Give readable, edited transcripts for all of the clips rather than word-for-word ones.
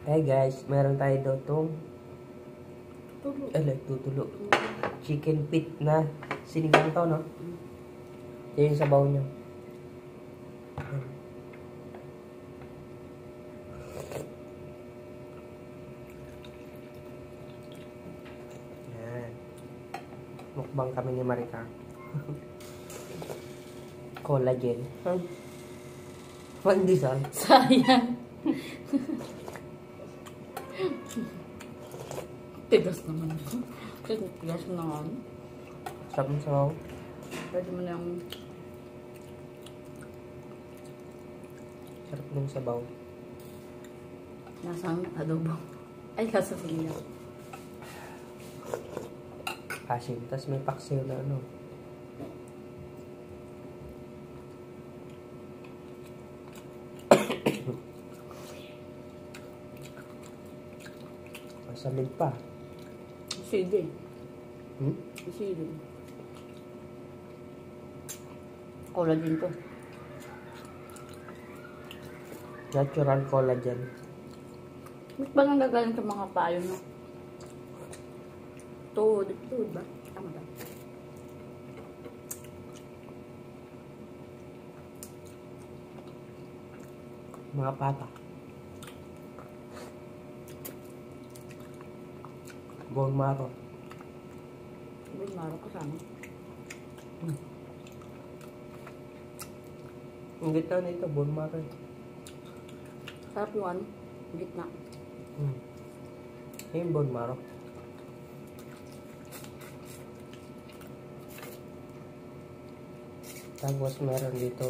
Hey guys, meron tayo daw itong tutulo. Chicken feet na sinigang to, no? Yan yung sabaw niya. Yan. Mukbang kami ni Marika. Collagen. Pandesal. Sayang. Tigas naman ito. Kasi tigas na nga. Sarap ng sabaw. Pwede mo na yung... Sarap ng sabaw. Nasang adobo. Ay, kasa sila. Asin. Tapos may paksiw na ano. Masamid pa. Sige. Hmm? Sige. Collagen to. Natural collagen. Ba't ba nang gagaling sa mga payo, no? Tuhod ba? Tama ba? Mga pata. Bone marrow. Bone marrow kasama. Ang gitna nito, bone marrow. Sarap yung ano, gitna. Yung bone marrow. Tapos meron dito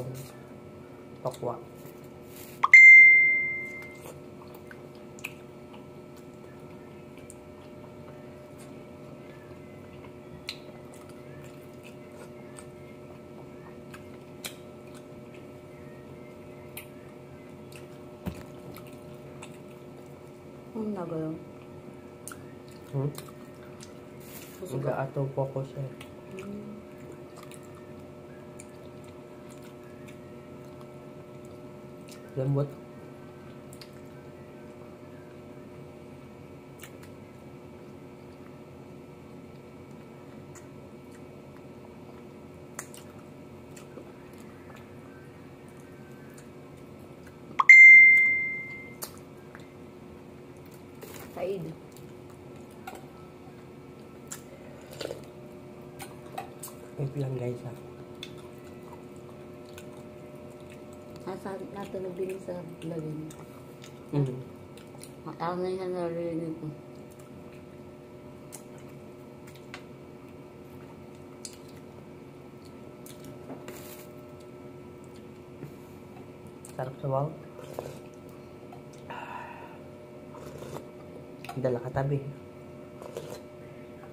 tokwa. Nagalaw. Nag-ato focus eh. Lambot. Said. Wait lang guys ha. Natulog din sa lagin. Matagal na siya narinig ko. Sarap sa wow. Dala katabi.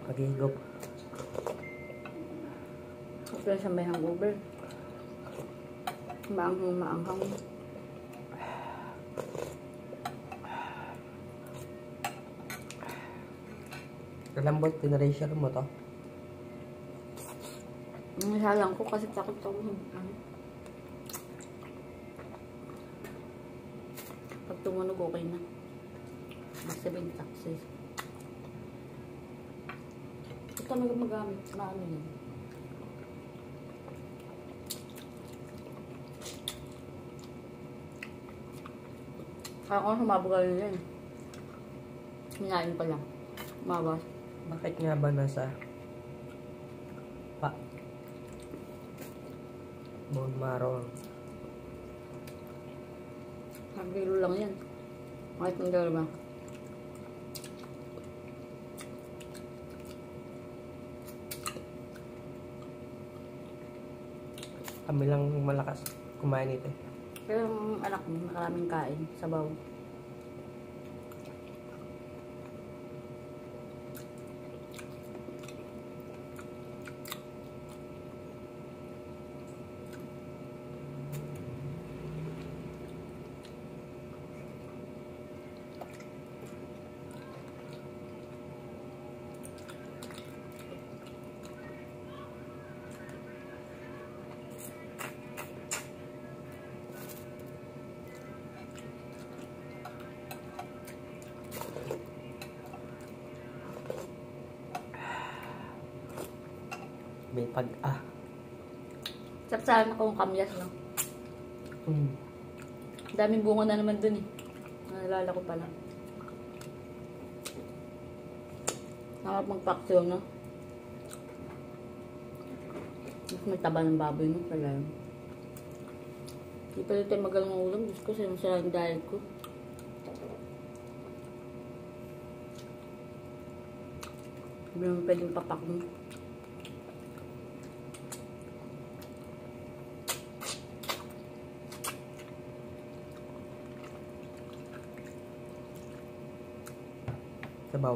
Pag-higop. Ito sa may hangover. Maanghang. Kalambot, tinarasher mo to. Nasalang ko kasi takot ako. Pag tumunog, okay na. Basta bin taxis. Ito talaga magamit na ano yun. Kaya kung sumabugal yun. Hinain pa lang. Mawas. Bakit nga ba nasa bone marrow? Ang kilo lang yan. Kahit ng dalawa. Kami lang malakas kumain ito. Pero ang anak mo, maraming kain. Sabaw. may pag-ah. Sapsahan akong kamyas, no? Daming bunga na naman dun eh. Naalala ko pala. Nakap magpaksyo, no? Mas may taba ng baboy, no? Pala yun. Hindi pala tayo magalang ulam. Diyos ko, sila yung diet ko. Hindi naman pwedeng papak, no? Sabaw.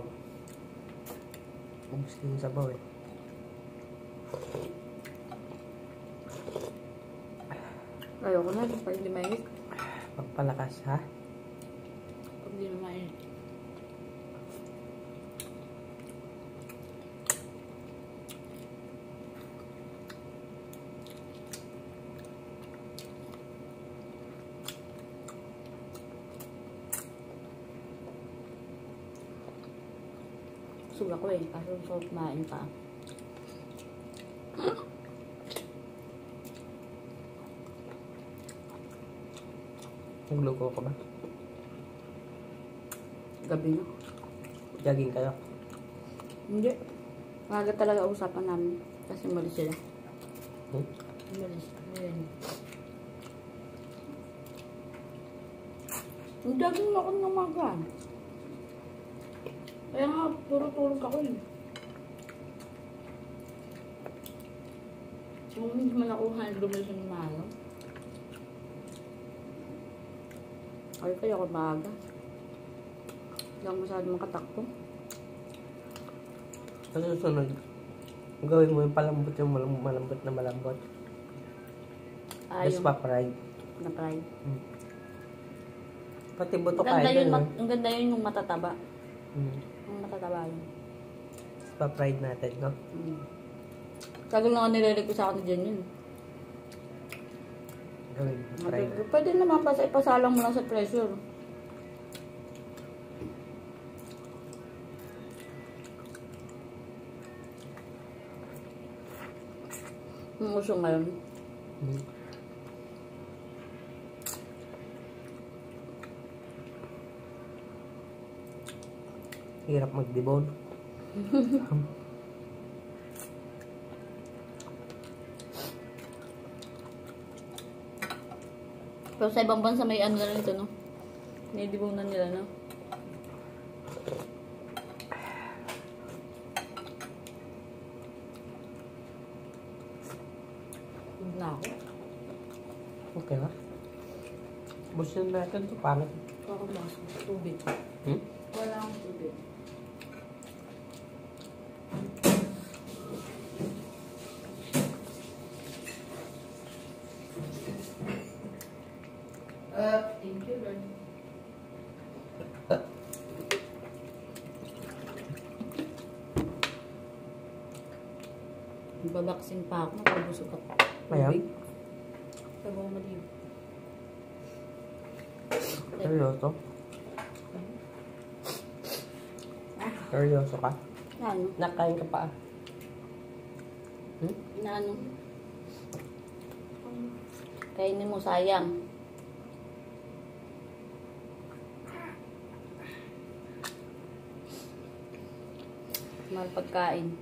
Ubus din yung sabaw eh. Ayoko na, pag hindi mainit. Pagpalakas ha? Pag hindi na mainit. Suga ko eh, kaso so kumain pa. Nagluko ka ba? Gabi na. Jogging kayo? Hindi. Maga talaga usapan namin. Kasi umalis sila. Umalis. Ayan. Jogging ako ng maga. Kaya nga, puro tulog ako eh. Kung hindi man ako lumilis ng maga. Ay, kaya ako maaga. Hindi ako masyadong makatakbo. Sa susunod, gawin mo yung palambot yung malambot na malambot. Tapos pa-fry. Na-fry. Pati buto Ang ganda kayo yun, doon. ang ganda yun yung matataba. Yung matataba yun. Pa-fried natin, no? Tagal na nga nire-request sa akin dyan yun. Gawin mo, fried. Pwede naman ipasalang mo lang sa pressure. Ang uso ngayon. Hirap mag-debone. Pero sa ibang bansa may ano na rin ito, no? May dibunan nila, no? Na ako. Okay na. Busin natin ito. Paano? Ako lang. Tubig. Wala akong tubig. Thank you, Lord. Babaksin pa ako. Nakabusog ako. Ayan. Sabaw maliw. Seryoso? Seryoso ka? Ano? Nakain ka pa ah. Na ano? Kainin mo, sayang. Mahal pagkain.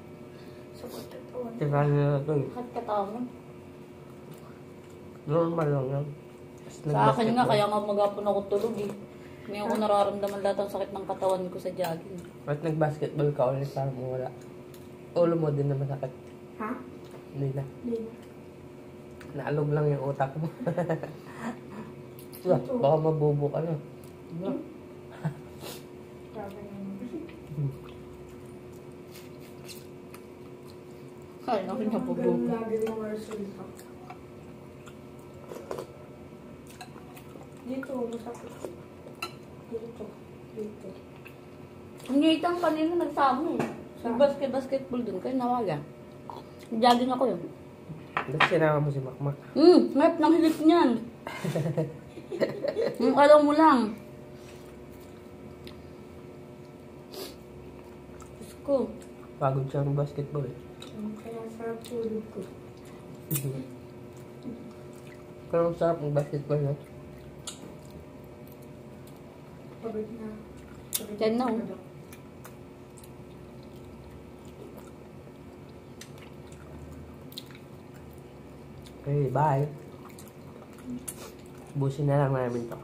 Tirahan na ito eh. Bakit katawan? Normal lang yan. Sa akin nga, kaya nga magapon ako tulog eh. Ngayon ko nararamdaman lahat ang sakit ng katawan ko sa jogging. Ba't nag-basketball ka ulit para mo wala? Ulo mo din na masakit. Ha? Hindi na. Hindi na. Naalog lang yung utak mo. Baka mabubo ka na. Kaya na kinabubo. Dito, masakit. Dito. Dito. Ang ngitang kanina nagsama eh. Basketball dun. Kaya nawaga. Jogging ako yun. Ba't sinama mo si Makmak? Mayap ng hilit niyan. Alam mo lang. Diyos ko. Pagod siya ng basketball eh. Kaya Masarap tulog ko. Pero ang sarap ng basketball na. Pagod na. Pagod Yan na, oh. pagod ako. Okay, bye. Busin na lang namin to.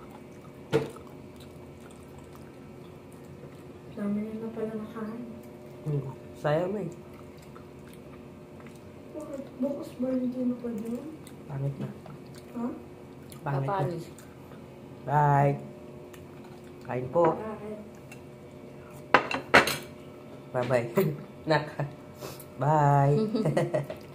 Dami na pala nakain. Sayang na eh. Bakit? Bukas ba hindi mo pa doon? Pangit na. Ha? Pangit na. Papalis. Bye. Kain po. Bakit? Bye-bye. Nak. Bye.